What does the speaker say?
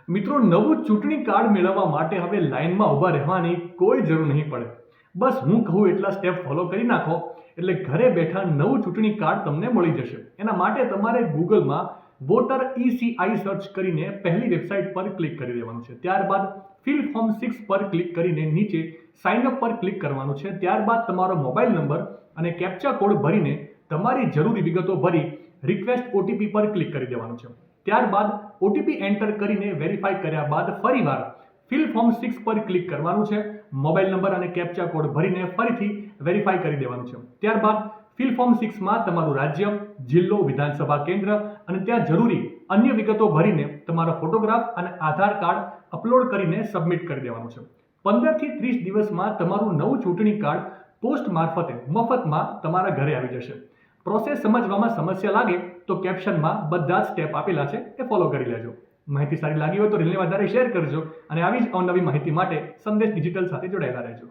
મિત્રો, નવું ચૂંટણી કાર્ડ મેળવવા માટે હવે લાઇનમાં ઊભા રહેવાની કોઈ જરૂર નહીં પડે. બસ હું કહું એટલા સ્ટેપ ફોલો કરી નાખો એટલે ઘરે બેઠા નવું ચૂંટણી કાર્ડ તમને મળી જશે. એના માટે તમારે ગૂગલમાં વોટર ECI સર્ચ કરીને પહેલી વેબસાઇટ પર ક્લિક કરી દેવાનું છે. ત્યારબાદ ફિલ ફોર્મ 6 પર ક્લિક કરીને નીચે સાઇન અપ પર ક્લિક કરવાનું છે. ત્યારબાદ તમારો મોબાઈલ નંબર અને કેપ્ચા કોડ ભરીને તમારી જરૂરી વિગતો ભરી રિક્વેસ્ટ OTP પર ક્લિક કરી દેવાનું છે. ત્યારબાદ OTP એન્ટર કરીને વેરીફાઈ કર્યા બાદ ફરીવાર ફિલ ફોર્મ 6 પર ક્લિક કરવાનું છે. મોબાઈલ નંબર અને કેપ્ચા કોડ ભરીને ફરીથી વેરીફાઈ કરી દેવાનું છે. ત્યારબાદ ફિલ ફોર્મ 6 માં તમારું રાજ્ય, જિલ્લો, વિધાનસભા કેન્દ્ર અને ત્યાં જરૂરી અન્ય વિગતો ભરીને તમારો ફોટોગ્રાફ અને આધાર કાર્ડ અપલોડ કરીને સબમિટ કરી દેવાનું છે. 15 થી 30 દિવસમાં તમારું નવું ચૂંટણી કાર્ડ પોસ્ટ મારફતે મફતમાં તમારા ઘરે આવી જશે. પ્રોસેસ સમજવામાં સમસ્યા લાગે તો કેપ્શનમાં બધા જ સ્ટેપ આપેલા છે એ ફોલો કરી લેજો. માહિતી સારી લાગી હોય તો રીલને વધારે શેર કરજો અને આવી જ અવનવી માહિતી માટે સંદેશ ડિજિટલ સાથે જોડાયેલા રહેજો.